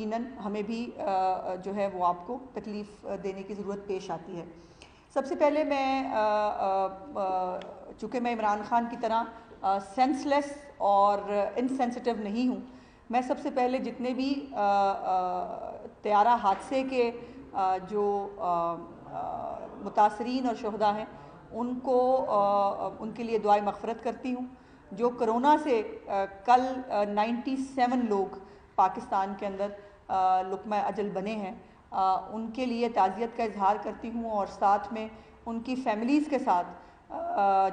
यकीनन हमें भी जो है वो आपको तकलीफ़ देने की ज़रूरत पेश आती है। सबसे पहले मैं चूँकि मैं इमरान खान की तरह सेंसलेस और इनसेंसिटिव नहीं हूँ, मैं सबसे पहले जितने भी तैयारा हादसे के जो मुतासरीन और शुहदा हैं उनको उनके लिए दुआए मग़फ़िरत करती हूँ। जो कोरोना से कल 97 लोग पाकिस्तान के अंदर लुक़मा अजल बने हैं, उनके लिए ताज़ियत का इजहार करती हूँ और साथ में उनकी फ़ैमिलीज़ के साथ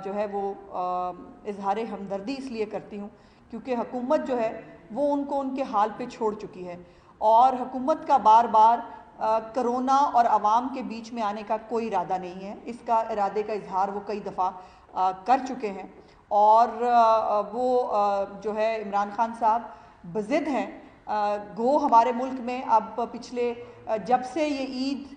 जो है वो इजहार हमदर्दी इसलिए करती हूँ क्योंकि हुकूमत जो है वो उनको उनके हाल पे छोड़ चुकी है और हुकूमत का बार बार कोरोना और आवाम के बीच में आने का कोई इरादा नहीं है। इसका इरादे का इजहार वो कई दफ़ा कर चुके हैं और वो जो है इमरान खान साहब बज़िद हैं। गो हमारे मुल्क में अब पिछले जब से ये ईद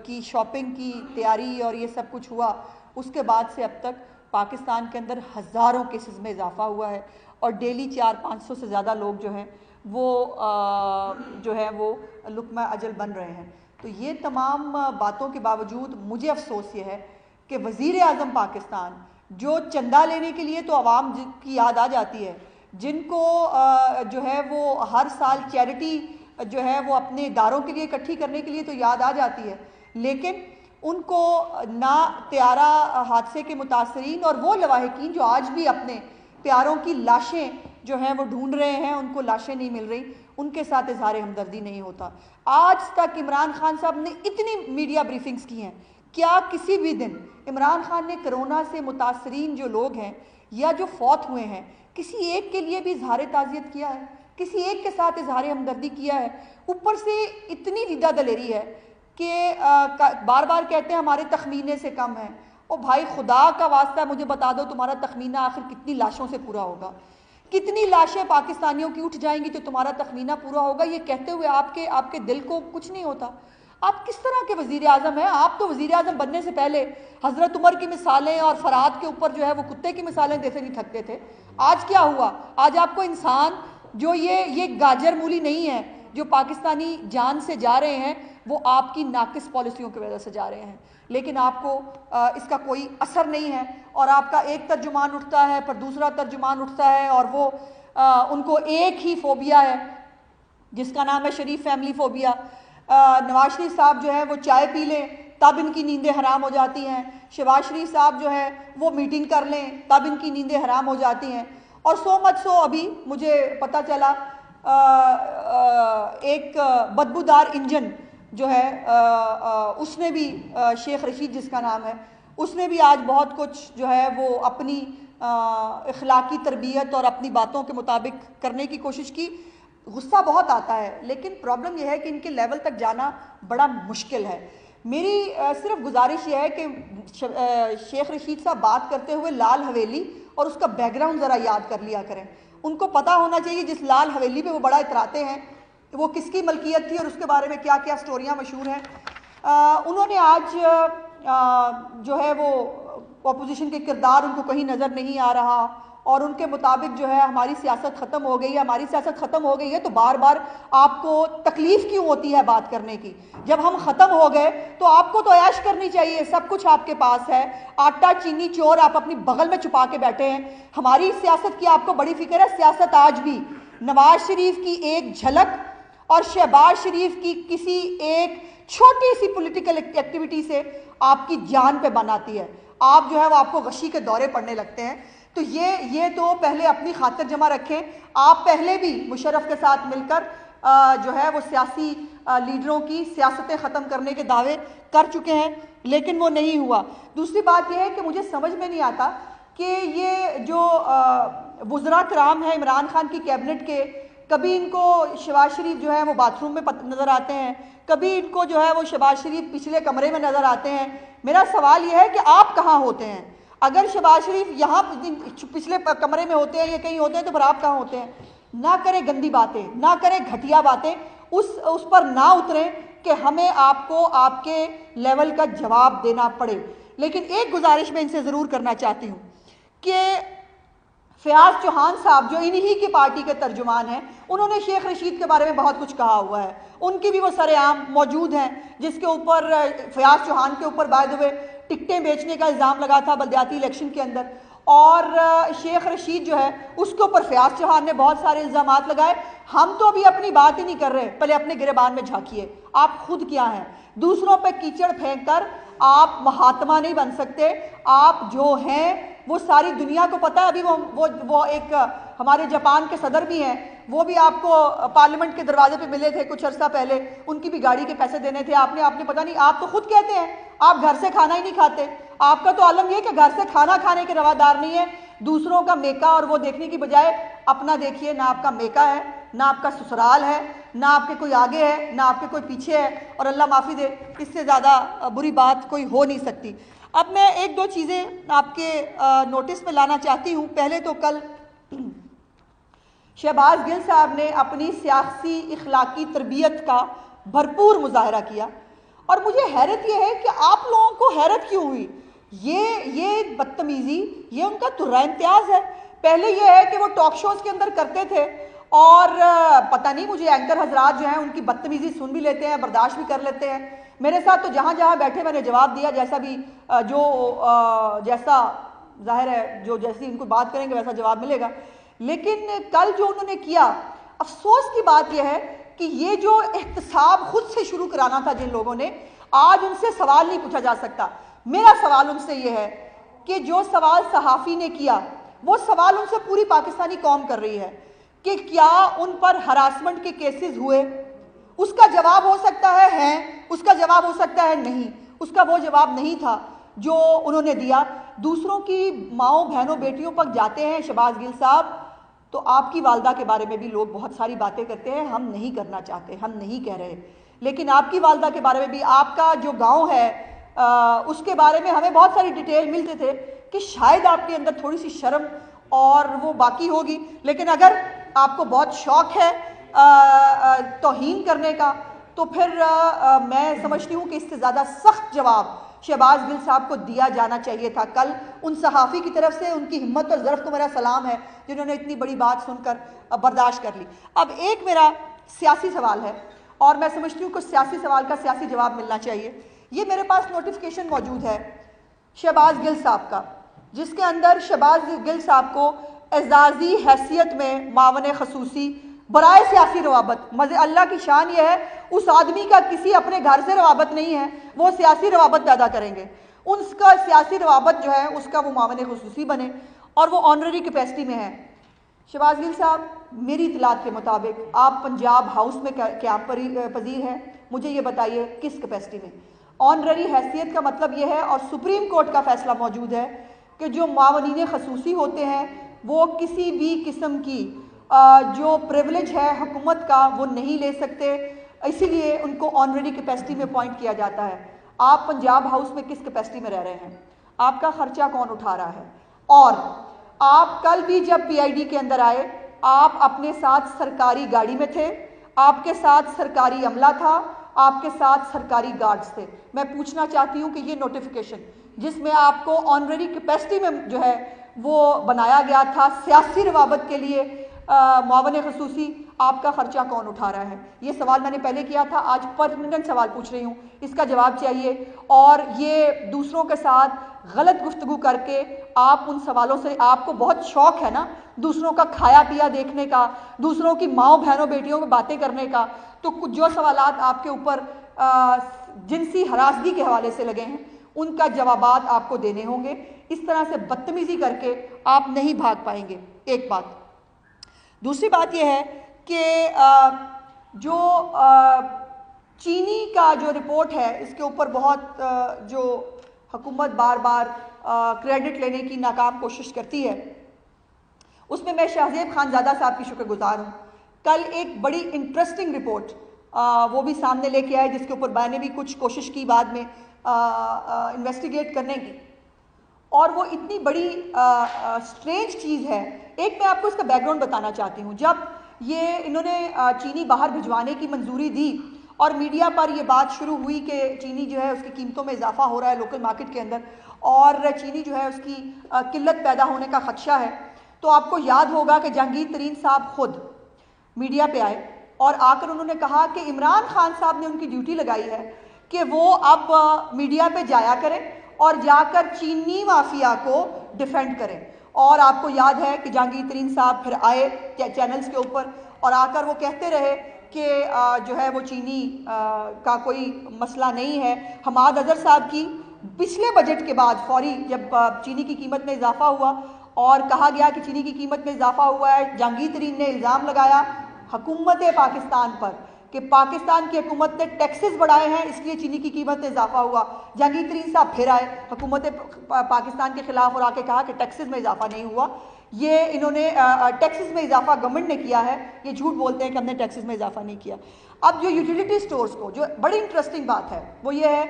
की शॉपिंग की तैयारी और ये सब कुछ हुआ उसके बाद से अब तक पाकिस्तान के अंदर हज़ारों केसेस में इजाफा हुआ है और डेली 400-500 से ज़्यादा लोग जो हैं वो जो है वो लुक़मा अजल बन रहे हैं। तो ये तमाम बातों के बावजूद मुझे अफसोस ये है कि वज़ीर आज़म पाकिस्तान जो चंदा लेने के लिए तो आवाम की याद आ जाती है, जिनको जो है वो हर साल चैरिटी जो है वो अपने इदारों के लिए इकट्ठी करने के लिए तो याद आ जाती है, लेकिन उनको ना त्यारा हादसे के मुतासरीन और वो लवाहिकीन जो आज भी अपने प्यारों की लाशें जो हैं वो ढूंढ रहे हैं, उनको लाशें नहीं मिल रही, उनके साथ इजहार हमदर्दी नहीं होता। आज तक इमरान खान साहब ने इतनी मीडिया ब्रीफिंग्स की हैं, क्या किसी भी दिन इमरान खान ने कोरोना से मुतासरीन जो लोग हैं या जो फौत हुए हैं किसी एक के लिए भी इजहार ताज़ियत किया है, किसी एक के साथ इजहार हमदर्दी किया है? ऊपर से इतनी रीदा दलेरी है कि बार बार कहते हैं हमारे तखमीने से कम है। ओ भाई खुदा का वास्ता मुझे बता दो तुम्हारा तखमीना आखिर कितनी लाशों से पूरा होगा, कितनी लाशें पाकिस्तानियों की उठ जाएंगी तो तुम्हारा तखमीना पूरा होगा? ये कहते हुए आपके दिल को कुछ नहीं होता। आप किस तरह के वज़ीर आज़म हैं? आप तो वज़ीर आज़म बनने से पहले हज़रत उमर की मिसालें और फरहाद के ऊपर जो है वो कुत्ते की मिसालें देते नहीं थकते थे। आज क्या हुआ? आज आपको इंसान जो ये गाजर मूली नहीं है जो पाकिस्तानी जान से जा रहे हैं, वो आपकी नाकिस पॉलिसियों की वजह से जा रहे हैं, लेकिन आपको इसका कोई असर नहीं है और आपका एक तर्जुमान उठता है पर दूसरा तर्जुमान उठता है और वो उनको एक ही फोबिया है जिसका नाम है शरीफ फैमिली फोबिया। नवाज शरीफ साहब जो है वो चाय पी लें तब इनकी नींदें हराम हो जाती हैं, शहबाज शरीफ साहब जो है वो मीटिंग कर लें तब इनकी नींदें हराम हो जाती हैं। और सो मत सो अभी मुझे पता चला एक बदबूदार इंजन जो है उसने भी शेख रशीद जिसका नाम है, उसने भी आज बहुत कुछ जो है वो अपनी इखलाकी तरबियत और अपनी बातों के मुताबिक करने की कोशिश की। गुस्सा बहुत आता है, लेकिन प्रॉब्लम यह है कि इनके लेवल तक जाना बड़ा मुश्किल है। मेरी सिर्फ गुजारिश यह है कि शेख रशीद साहब बात करते हुए लाल हवेली और उसका बैकग्राउंड ज़रा याद कर लिया करें। उनको पता होना चाहिए जिस लाल हवेली पे वो बड़ा इतराते हैं वो किसकी मलकियत थी और उसके बारे में क्या क्या स्टोरियाँ मशहूर हैं। उन्होंने आज जो है वो अपोजिशन के किरदार उनको कहीं नज़र नहीं आ रहा और उनके मुताबिक जो है हमारी सियासत ख़त्म हो गई है, हमारी सियासत ख़त्म हो गई है। तो बार बार आपको तकलीफ़ क्यों होती है बात करने की? जब हम ख़त्म हो गए तो आपको तो ऐश करनी चाहिए, सब कुछ आपके पास है, आटा चीनी चोर आप अपनी बगल में छुपा के बैठे हैं। हमारी सियासत की आपको बड़ी फिक्र है। सियासत आज भी नवाज शरीफ की एक झलक और शहबाज शरीफ की किसी एक छोटी सी पॉलिटिकल एक्टिविटी से आपकी जान पे बनाती है। आप जो है वो आपको गशी के दौरे पड़ने लगते हैं। तो ये तो पहले अपनी खातिर जमा रखें। आप पहले भी मुशर्रफ के साथ मिलकर जो है वो सियासी लीडरों की सियासतें ख़त्म करने के दावे कर चुके हैं, लेकिन वो नहीं हुआ। दूसरी बात यह है कि मुझे समझ में नहीं आता कि ये जो वुज़रा कराम है इमरान खान की कैबिनेट के, कभी इनको शहबाज शरीफ जो है वो बाथरूम में नज़र आते हैं, कभी इनको जो है वो शहबाज शरीफ पिछले कमरे में नज़र आते हैं। मेरा सवाल यह है कि आप कहाँ होते हैं? अगर शहबाज शरीफ यहाँ पिछले कमरे में होते हैं या कहीं होते हैं तो फिर आप कहाँ होते हैं? ना करें गंदी बातें, ना करें घटिया बातें, उस पर ना उतरें कि हमें आपको आपके लेवल का जवाब देना पड़े। लेकिन एक गुजारिश मैं इनसे ज़रूर करना चाहती हूँ कि फयाज चौहान साहब जो इन्हीं की पार्टी के तर्जुमान हैं, उन्होंने शेख रशीद के बारे में बहुत कुछ कहा हुआ है, उनकी भी वो सरेआम मौजूद हैं, जिसके ऊपर फयाज चौहान के ऊपर बाय द वे टिकटें बेचने का इल्ज़ाम लगा था बल्दियाती इलेक्शन के अंदर, और शेख रशीद जो है उसके ऊपर फयाज चौहान ने बहुत सारे इल्ज़ामात लगाए। हम तो अभी अपनी बात ही नहीं कर रहे, पहले अपने गिरबान में झांकिए, आप खुद क्या हैं। दूसरों पे कीचड़ फेंक कर आप महात्मा नहीं बन सकते। आप जो हैं वो सारी दुनिया को पता है। अभी वो एक हमारे जापान के सदर भी हैं, वो भी आपको पार्लियामेंट के दरवाजे पे मिले थे कुछ अर्सा पहले, उनकी भी गाड़ी के पैसे देने थे आपने पता नहीं। आप तो खुद कहते हैं आप घर से खाना ही नहीं खाते। आपका तो आलम यह कि घर से खाना खाने के रवादार नहीं है, दूसरों का मेका और वो देखने की बजाय अपना देखिए। ना आपका मेका है, ना आपका ससुराल है, ना आपके कोई आगे है, ना आपके कोई पीछे है, और अल्लाह माफ़ी दे, इससे ज़्यादा बुरी बात कोई हो नहीं सकती। अब मैं एक दो चीज़ें आपके नोटिस में लाना चाहती हूँ। पहले तो कल शहबाज गिल साहब ने अपनी सियासी इखलाकी तरबियत का भरपूर मुजाहरा किया, और मुझे हैरत यह है कि आप लोगों को हैरत क्यों हुई। ये बदतमीज़ी, ये उनका तुर्रा इम्तियाज़ है। पहले ये है कि वो टॉक शोज़ के अंदर करते थे, और पता नहीं मुझे एंकर हजरात जो हैं उनकी बदतमीज़ी सुन भी लेते हैं, बर्दाश्त भी कर लेते हैं। मेरे साथ तो जहाँ जहाँ बैठे मैंने जवाब दिया, जैसा भी जैसा जाहिर है जो जैसी इनको बात करेंगे वैसा जवाब मिलेगा। लेकिन कल जो उन्होंने किया, अफसोस की बात यह है कि ये जो एहतसाब खुद से शुरू कराना था जिन लोगों ने, आज उनसे सवाल नहीं पूछा जा सकता। मेरा सवाल उनसे यह है कि जो सवाल सहाफ़ी ने किया, वो सवाल उनसे पूरी पाकिस्तानी कौम कर रही है कि क्या उन पर हरासमेंट के केसेस हुए। उसका जवाब हो सकता है, उसका जवाब हो सकता है नहीं। उसका वो जवाब नहीं था जो उन्होंने दिया। दूसरों की माओ बहनों बेटियों पर जाते हैं शहबाज गिल साहब, तो आपकी वालदा के बारे में भी लोग बहुत सारी बातें करते हैं, हम नहीं करना चाहते, हम नहीं कह रहे, लेकिन आपकी वालदा के बारे में भी, आपका जो गाँव है उसके बारे में हमें बहुत सारी डिटेल मिलते थे कि शायद आपके अंदर थोड़ी सी शर्म और वो बाकी होगी। लेकिन अगर आपको बहुत शौक है तौहीन करने का, तो फिर मैं समझती हूँ कि इससे ज़्यादा सख्त जवाब शहबाज गिल साहब को दिया जाना चाहिए था। कल उन सहाफ़ी की तरफ से उनकी हिम्मत और ज़र्फ़ को मेरा सलाम है जिन्होंने इतनी बड़ी बात सुनकर बर्दाश्त कर ली। अब एक मेरा सियासी सवाल है, और मैं समझती हूँ कि सियासी सवाल का सियासी जवाब मिलना चाहिए। ये मेरे पास नोटिफिकेशन मौजूद है शहबाज गिल साहब का, जिसके अंदर शहबाज गिल साहब को एजाज़ी हैसियत में मावन खसूसी बराए सियासी रवाबत, मज़े अल्लाह की शान यह है उस आदमी का किसी अपने घर से रवाबत नहीं है, वो सियासी रवाबत पैदा करेंगे, उसका सियासी रवाबत जो है उसका वो मावन खसूसी बने, और वो ऑनररी कैपेसिटी में है। शहबाज गिल साहब, मेरी इतलात के मुताबिक आप पंजाब हाउस में क़याम पजीर हैं। मुझे ये बताइए किस कैपेसिटी में। ऑनररी हैसियत का मतलब यह है, और सुप्रीम कोर्ट का फैसला मौजूद है, कि जो मावनीन खसूसी होते हैं वो किसी भी किस्म की जो प्रिविलेज है हुकूमत का वो नहीं ले सकते, इसीलिए उनको ऑनररी कैपेसिटी में अपॉइंट किया जाता है। आप पंजाब हाउस में किस कैपेसिटी में रह रहे हैं, आपका खर्चा कौन उठा रहा है, और आप कल भी जब पीआईडी के अंदर आए आप अपने साथ सरकारी गाड़ी में थे, आपके साथ सरकारी अमला था, आपके साथ सरकारी गार्ड्स थे। मैं पूछना चाहती हूँ कि ये नोटिफिकेशन जिसमें आपको ऑनररी कैपेसिटी में जो है वो बनाया गया था सियासी रवाबत के लिए मुआवन खसूसी, आपका खर्चा कौन उठा रहा है? ये सवाल मैंने पहले किया था, आज परमानेंट सवाल पूछ रही हूँ, इसका जवाब चाहिए। और ये दूसरों के साथ गलत गुफ्तगू करके आप उन सवालों से, आपको बहुत शौक है ना दूसरों का खाया पिया देखने का, दूसरों की माओ बहनों बेटियों में बातें करने का, तो कुछ जो सवालात आपके ऊपर जिनसी हरासगी के हवाले से लगे हैं उनका जवाबात आपको देने होंगे। इस तरह से बदतमीजी करके आप नहीं भाग पाएंगे। एक बात। दूसरी बात यह है कि जो चीनी का जो रिपोर्ट है इसके ऊपर बहुत जो हुकूमत बार बार क्रेडिट लेने की नाकाम कोशिश करती है, उसमें मैं शाहजेब खानज़ादा साहब की शुक्रगुजार हूँ। कल एक बड़ी इंटरेस्टिंग रिपोर्ट वो भी सामने लेके आए, जिसके ऊपर मैंने भी कुछ कोशिश की बाद में इन्वेस्टिगेट करने की, और वो इतनी बड़ी स्ट्रेंज चीज़ है। एक मैं आपको इसका बैकग्राउंड बताना चाहती हूँ। जब ये इन्होंने चीनी बाहर भिजवाने की मंजूरी दी और मीडिया पर ये बात शुरू हुई कि चीनी जो है उसकी कीमतों में इजाफा हो रहा है लोकल मार्केट के अंदर, और चीनी जो है उसकी किल्लत पैदा होने का खदशा है, तो आपको याद होगा कि जहांगीर तरीन साहब खुद मीडिया पे आए और आकर उन्होंने कहा कि इमरान खान साहब ने उनकी ड्यूटी लगाई है कि वो अब मीडिया पे जाया करें और जाकर चीनी माफिया को डिफेंड करें। और आपको याद है कि जहांगीर तरीन साहब फिर आए चैनल्स के ऊपर और आकर वो कहते रहे कि जो है वो चीनी का कोई मसला नहीं है। हमाद अजहर साहब की पिछले बजट के बाद फौरी जब चीनी की कीमत में इजाफा हुआ और कहा गया कि चीनी की कीमत में इजाफा हुआ है, जहांगीर तरीन ने इल्ज़ाम लगाया हुकूमत पाकिस्तान पर कि पाकिस्तान की हुकूमत ने टैक्सेस बढ़ाए हैं इसलिए चीनी की कीमत में इजाफा हुआ। जहांगीर तरीन साहब फिर आए हुकूमत पाकिस्तान के खिलाफ और आके कहा कि टैक्सेस में इजाफा नहीं हुआ, ये इन्होंने टैक्सेस में इजाफा गवर्नमेंट ने किया है, ये झूठ बोलते हैं कि हमने टैक्सेस में इजाफा नहीं किया। अब जो यूटिलिटी स्टोर्स को जो बड़ी इंटरेस्टिंग बात है वो ये है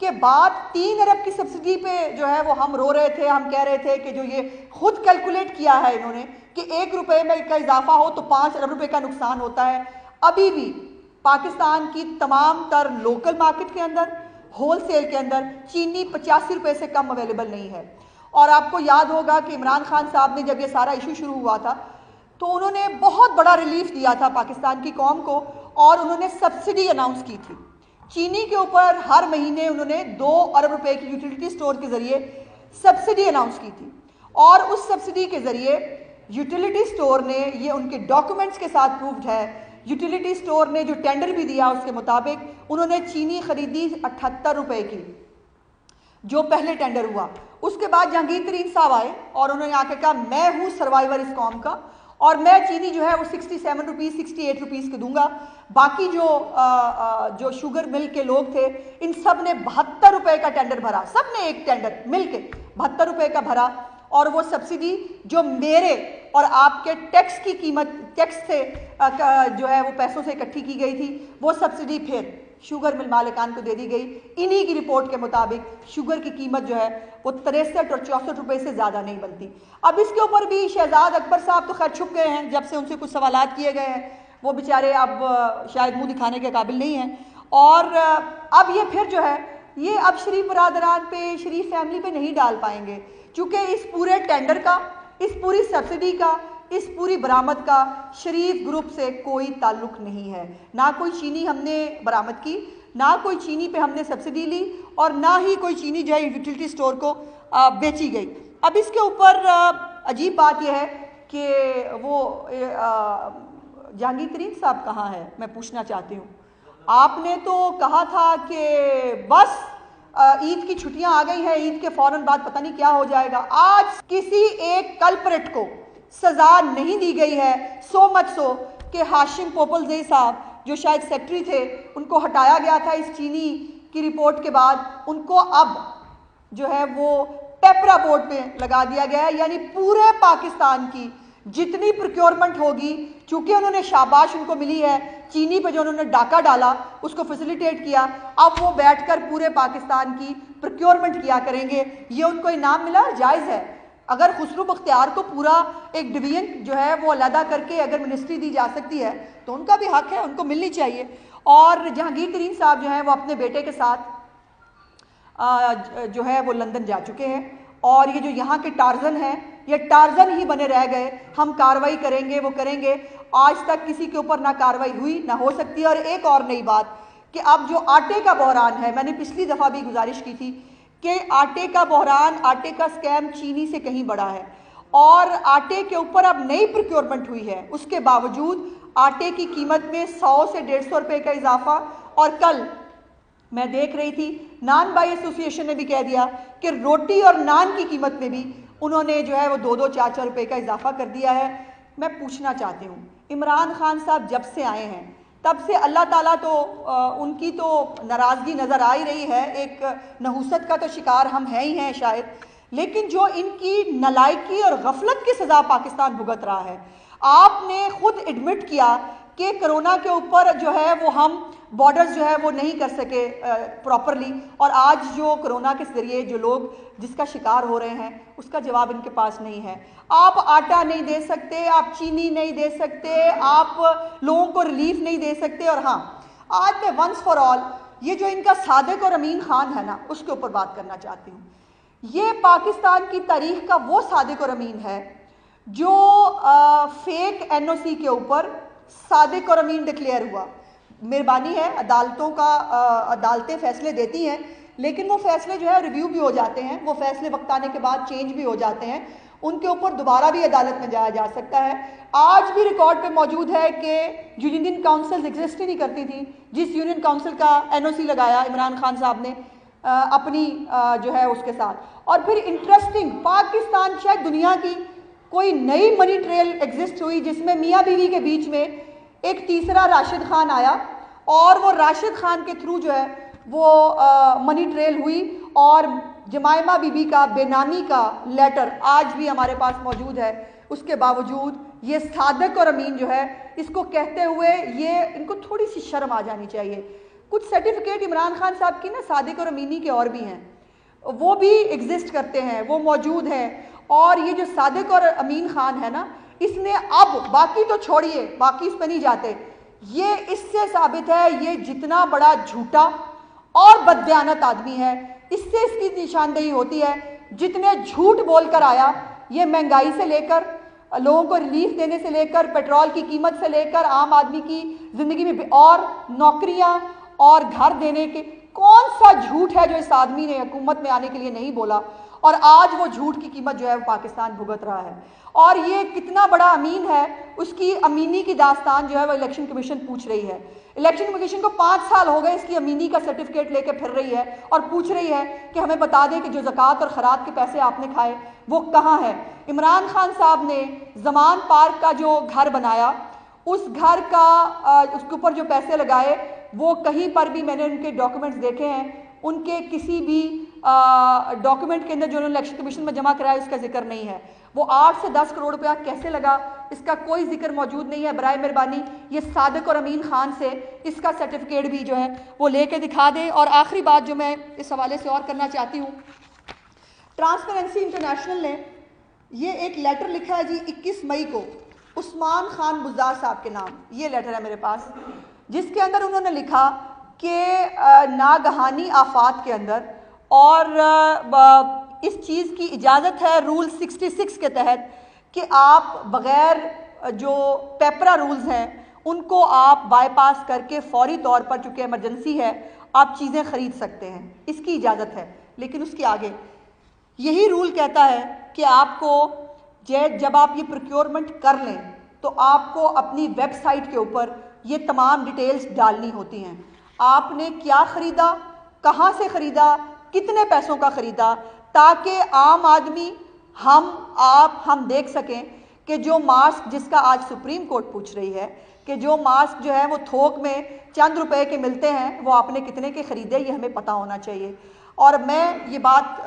कि बात 3 अरब की सब्सिडी पे जो है वो हम रो रहे थे, हम कह रहे थे कि जो ये खुद कैलकुलेट किया है इन्होंने कि 1 रुपये में का इजाफा हो तो 5 अरब रुपए का नुकसान होता है। अभी भी पाकिस्तान की तमाम तर लोकल मार्केट के अंदर होलसेल के अंदर चीनी 85 रुपए से कम अवेलेबल नहीं है। और आपको याद होगा कि इमरान खान साहब ने जब ये सारा इशू शुरू हुआ था तो उन्होंने बहुत बड़ा रिलीफ दिया था पाकिस्तान की कौम को और उन्होंने सब्सिडी अनाउंस की थी चीनी के ऊपर। हर महीने उन्होंने 2 अरब रुपए की यूटिलिटी स्टोर के जरिए सब्सिडी अनाउंस की थी और उस सब्सिडी के जरिए यूटिलिटी स्टोर ने, ये उनके डॉक्यूमेंट्स के साथ प्रूव्ड है, यूटिलिटी स्टोर ने जो टेंडर भी दिया उसके मुताबिक उन्होंने चीनी खरीदी 78 रुपए की, जो पहले टेंडर हुआ। उसके बाद जहांगीर तरीन साहब आए और उन्होंने आके कहा मैं हूं सर्वाइवर इस कौम का और मैं चीनी जो है वो 67 रुपीज़ 68 रुपीज़ के दूंगा। बाकी जो शुगर मिल के लोग थे इन सब ने 72 रुपए का टेंडर भरा, सब ने एक टेंडर मिल के 72 रुपए का भरा और वो सब्सिडी जो मेरे और आपके टैक्स की कीमत, टैक्स से जो है वो पैसों से इकट्ठी की गई थी, वो सब्सिडी फिर शुगर मिल मालिकान को दे दी गई। इन्हीं की रिपोर्ट के मुताबिक शुगर की कीमत जो है वो 63 और 64 रुपए से ज़्यादा नहीं बनती। अब इसके ऊपर भी शहजाद अकबर साहब तो खैर छुप गए हैं, जब से उनसे कुछ सवालात किए गए हैं वो बेचारे अब शायद मुंह दिखाने के काबिल नहीं हैं। और अब ये फिर जो है ये अब शरीफ बरादरान पे, शरीफ फैमिली पे नहीं डाल पाएंगे क्योंकि इस पूरे टेंडर का, इस पूरी सब्सिडी का, इस पूरी बरामद का शरीफ ग्रुप से कोई ताल्लुक नहीं है। ना कोई चीनी हमने बरामद की, ना कोई चीनी पे हमने सब्सिडी ली और ना ही कोई चीनी जो है यूटिलिटी स्टोर को बेची गई। अब इसके ऊपर अजीब बात यह है कि वो जहांगीर तरीन साहब कहाँ है, मैं पूछना चाहती हूँ। आपने तो कहा था कि बस ईद की छुट्टियां आ गई हैं, ईद के फौरन बाद पता नहीं क्या हो जाएगा। आज किसी एक कल्परेट को सजा नहीं दी गई है, सो मच सो कि हाशिम पोपलजई साहब जो शायद सेक्रेटरी थे उनको हटाया गया था इस चीनी की रिपोर्ट के बाद, उनको अब जो है वो पेपरा बोर्ड पे लगा दिया गया है। यानी पूरे पाकिस्तान की जितनी प्रोक्योरमेंट होगी, चूंकि उन्होंने शाबाश उनको मिली है चीनी पे जो उन्होंने डाका डाला उसको फैसिलिटेट किया, अब वो बैठकर पूरे पाकिस्तान की प्रोक्योरमेंट किया करेंगे। ये उनको इनाम मिला, जायज़ है। अगर खुसरो बख्तियार को पूरा एक डिवीजन जो है वो अलहदा करके अगर मिनिस्ट्री दी जा सकती है तो उनका भी हक है, उनको मिलनी चाहिए। और जहांगीर तरीन साहब जो हैं वो अपने बेटे के साथ जो है वो लंदन जा चुके हैं और ये जो यहाँ के टार्जन हैं ये टार्जन ही बने रह गए। हम कार्रवाई करेंगे, वो करेंगे, आज तक किसी के ऊपर ना कार्रवाई हुई ना हो सकती है। और एक और नई बात कि अब जो आटे का बहरान है, मैंने पिछली दफ़ा भी गुजारिश की थी कि आटे का बहरान, आटे का स्कैम चीनी से कहीं बड़ा है और आटे के ऊपर अब नई प्रोक्योरमेंट हुई है, उसके बावजूद आटे की कीमत में 100 से 150 रुपये का इजाफा। और कल मैं देख रही थी नान बाई एसोसिएशन ने भी कह दिया कि रोटी और नान की कीमत में भी उन्होंने जो है वो 2-2, 4-4 रुपये का इजाफा कर दिया है। मैं पूछना चाहती हूँ, इमरान खान साहब जब से आए हैं तब से अल्लाह ताला तो उनकी तो नाराज़गी नज़र आ ही रही है, एक नहूसत का तो शिकार हम हैं ही हैं शायद, लेकिन जो इनकी नलायकी और गफलत की सज़ा पाकिस्तान भुगत रहा है। आपने खुद एडमिट किया कि कोरोना के ऊपर जो है वो हम बॉर्डर्स जो है वो नहीं कर सके प्रॉपरली, और आज जो कोरोना के जरिए जो लोग जिसका शिकार हो रहे हैं उसका जवाब इनके पास नहीं है। आप आटा नहीं दे सकते, आप चीनी नहीं दे सकते, आप लोगों को रिलीफ नहीं दे सकते। और हाँ, आज मैं वंस फॉर ऑल ये जो इनका सादिक और अमीन खान है ना, उसके ऊपर बात करना चाहती हूँ। ये पाकिस्तान की तारीख का वो सादिक और अमीन है जो फेक एनओसी के ऊपर सादिक और अमीन डिक्लेयर हुआ, मेहरबानी है अदालतें फैसले देती हैं, लेकिन वो फैसले जो है रिव्यू भी हो जाते हैं, वो फैसले वक्त आने के बाद चेंज भी हो जाते हैं, उनके ऊपर दोबारा भी अदालत में जाया जा सकता है। आज भी रिकॉर्ड पे मौजूद है कि जो यूनियन काउंसिल एग्जिस्ट ही नहीं करती थी, जिस यूनियन काउंसिल का एनओसी लगाया इमरान खान साहब ने अपनी जो है उसके साथ, और फिर इंटरेस्टिंग पाकिस्तान शायद दुनिया की कोई नई मनी ट्रेल एग्जिस्ट हुई जिसमें मियाँ बीवी के बीच में एक तीसरा राशिद खान आया, और वो राशिद खान के थ्रू जो है वो मनी ट्रेल हुई, और जमायमा बीबी का बेनामी का लेटर आज भी हमारे पास मौजूद है। उसके बावजूद ये सादिक और अमीन जो है इसको कहते हुए ये इनको थोड़ी सी शर्म आ जानी चाहिए। कुछ सर्टिफिकेट इमरान खान साहब की ना सादिक और अमीनी के और भी हैं, वो भी एग्जिस्ट करते हैं, वो मौजूद हैं। और ये जो सादिक और अमीन खान है ना, इसने अब बाकी तो छोड़िए, बाकी इस पर नहीं जाते, ये इससे साबित है ये जितना बड़ा झूठा और बददयानत आदमी है, इससे इसकी निशानदेही होती है। जितने झूठ बोलकर आया, ये महंगाई से लेकर लोगों को रिलीफ देने से लेकर पेट्रोल की कीमत से लेकर आम आदमी की जिंदगी में और नौकरियां और घर देने के, कौन सा झूठ है जो इस आदमी ने हुकूमत में आने के लिए नहीं बोला, और आज वो झूठ की कीमत जो है वो पाकिस्तान भुगत रहा है। और ये कितना बड़ा अमीन है, उसकी अमीनी की दास्तान जो है वो इलेक्शन कमीशन पूछ रही है। इलेक्शन कमीशन को 5 साल हो गए इसकी अमीनी का सर्टिफिकेट लेके फिर रही है और पूछ रही है कि हमें बता दें कि जो ज़कात और खरात के पैसे आपने खाए वो कहाँ है। इमरान खान साहब ने जमान पार्क का जो घर बनाया, उस घर का उसके ऊपर जो पैसे लगाए, वो कहीं पर भी मैंने उनके डॉक्यूमेंट्स देखे हैं, उनके किसी भी डॉक्यूमेंट के अंदर जो उन्होंने इलेक्शन कमीशन में जमा कराया उसका जिक्र नहीं है। वो 8 से 10 करोड़ रुपया कैसे लगा, इसका कोई जिक्र मौजूद नहीं है। बराए मेहरबानी ये सादिक और अमीन खान से इसका सर्टिफिकेट भी जो है वो लेके दिखा दें। और आखिरी बात जो मैं इस हवाले से और करना चाहती हूँ, ट्रांसपेरेंसी इंटरनेशनल ने ये एक लेटर लिखा है जी 21 मई को उस्मान खान बुज़दार साहब के नाम, ये लेटर है मेरे पास, जिसके अंदर उन्होंने लिखा कि नागहानी आफात के अंदर और इस चीज़ की इजाज़त है रूल 66 के तहत कि आप बग़ैर जो पेपरा रूल्स हैं उनको आप बाईपास करके फौरी तौर पर, चूँकि इमरजेंसी है, आप चीज़ें ख़रीद सकते हैं, इसकी इजाज़त है। लेकिन उसके आगे यही रूल कहता है कि आपको जब आप ये प्रोक्योरमेंट कर लें तो आपको अपनी वेबसाइट के ऊपर ये तमाम डिटेल्स डालनी होती हैं। आपने क्या ख़रीदा, कहाँ से ख़रीदा, कितने पैसों का ख़रीदा, ताकि आम आदमी हम देख सकें कि जो मास्क, जिसका आज सुप्रीम कोर्ट पूछ रही है कि जो मास्क जो है वो थोक में चंद रुपए के मिलते हैं, वो आपने कितने के ख़रीदे, ये हमें पता होना चाहिए। और मैं ये बात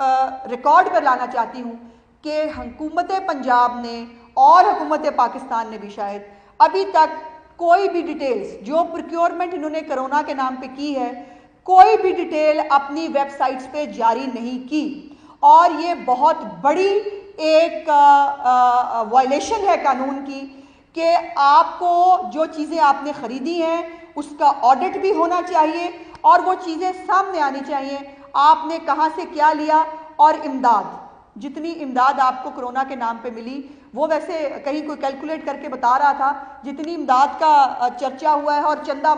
रिकॉर्ड पर लाना चाहती हूँ कि हुकूमत पंजाब ने और हुकूमत पाकिस्तान ने भी शायद अभी तक कोई भी डिटेल्स जो प्रोक्योरमेंट इन्होंने कोरोना के नाम पे की है, कोई भी डिटेल अपनी वेबसाइट्स पे जारी नहीं की। और ये बहुत बड़ी एक वायलेशन है कानून की कि आपको जो चीज़ें आपने ख़रीदी हैं उसका ऑडिट भी होना चाहिए और वो चीज़ें सामने आनी चाहिए, आपने कहाँ से क्या लिया। और इमदाद, जितनी इमदाद आपको कोरोना के नाम पे मिली, वो वैसे कहीं कोई कैलकुलेट करके बता रहा था, जितनी इमदाद का चर्चा हुआ है। और चंदा,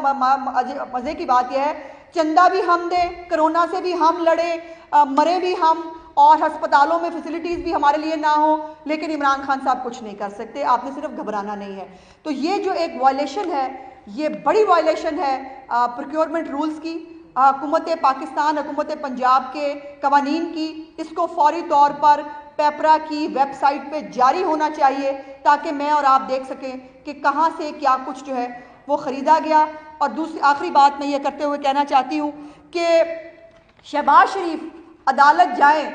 मज़े की बात यह है, चंदा भी हम दें, कोरोना से भी हम लड़े, मरे भी हम, और अस्पतालों में फैसिलिटीज़ भी हमारे लिए ना हो, लेकिन इमरान खान साहब कुछ नहीं कर सकते, आपने सिर्फ घबराना नहीं है। तो ये जो एक वायलेशन है, ये बड़ी वायलेशन है प्रोक्योरमेंट रूल्स की, हुकूमत पाकिस्तान, हुकूमत पंजाब के कवानीन की, इसको फौरी तौर पर पेपरा की वेबसाइट पे जारी होना चाहिए ताकि मैं और आप देख सकें कि कहाँ से क्या कुछ जो है वो ख़रीदा गया। और दूसरी आखिरी बात मैं ये करते हुए कहना चाहती हूँ कि शहबाज शरीफ अदालत जाए,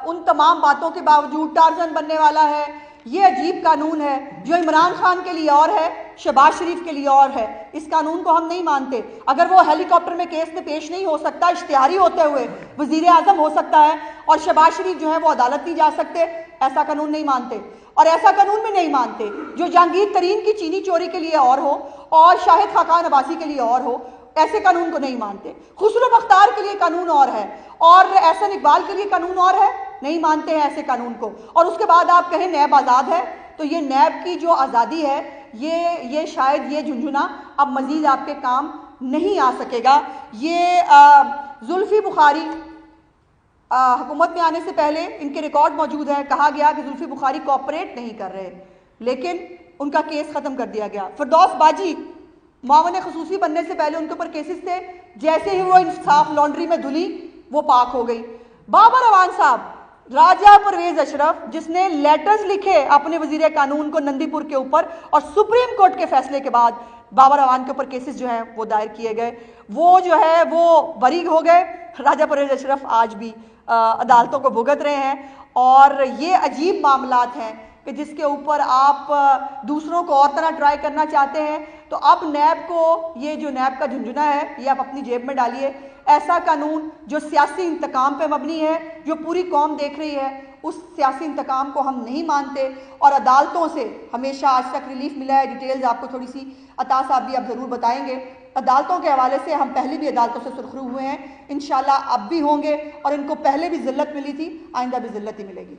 उन तमाम बातों के बावजूद टार्जन बनने वाला है। ये अजीब कानून है जो इमरान खान के लिए और है, शहबाज शरीफ के लिए और है। इस कानून को हम नहीं मानते। अगर वो हेलीकॉप्टर में केस में पेश नहीं हो सकता, इश्तिहारी होते हुए वजीर आजम हो सकता है, और शहबाज शरीफ जो है वो अदालत नहीं जा सकते, ऐसा कानून नहीं मानते। और ऐसा कानून भी नहीं मानते जो जहांगीर तरीन की चीनी चोरी के लिए और हो और शाहिद खाकान अब्बासी के लिए और हो। ऐसे कानून को नहीं मानते। खुसरो बख्तार के लिए कानून और है और एहसन इकबाल के लिए कानून और है, नहीं मानते हैं ऐसे कानून को। और उसके बाद आप कहें नैब आज़ाद है, तो ये नैब की जो आज़ादी है ये शायद ये झुंझुना अब मज़ीद आपके काम नहीं आ सकेगा। ये जुल्फ़ी बुखारी हुकूमत में आने से पहले इनके रिकॉर्ड मौजूद है, कहा गया कि जुल्फ़ी बुखारी कोऑपरेट नहीं कर रहे, लेकिन उनका केस ख़त्म कर दिया गया। फिरदौस बाजी मावन खसूसी बनने से पहले उनके ऊपर केसेस थे, जैसे ही वो इंसाफ लॉन्ड्री में धुली वो पाक हो गई। बाबर अवान साहब, राजा परवेज अशरफ जिसने लेटर्स लिखे अपने वजीर कानून को नंदीपुर के ऊपर और सुप्रीम कोर्ट के फैसले के बाद बाबर अवान के ऊपर केसेस जो हैं वो दायर किए गए, वो जो है वो बरी हो गए। राजा परवेज अशरफ आज भी अदालतों को भुगत रहे हैं और ये अजीब मामलात हैं कि जिसके ऊपर आप दूसरों को और तरह ट्राई करना चाहते हैं। तो अब नैब को, ये जो नैब का झुंझुना है ये आप अपनी जेब में डालिए। ऐसा कानून जो सियासी इंतकाम पे मबनी है, जो पूरी कौम देख रही है, उस सियासी इंतकाम को हम नहीं मानते और अदालतों से हमेशा आज तक रिलीफ मिला है। डिटेल्स आपको थोड़ी सी अता साहब भी अब ज़रूर बताएंगे। अदालतों के हवाले से हम पहले भी अदालतों से सुरखरू हुए हैं, इंशाल्लाह अब भी होंगे और इनको पहले भी जिल्लत मिली थी, आइंदा भी जिल्लत ही मिलेगी।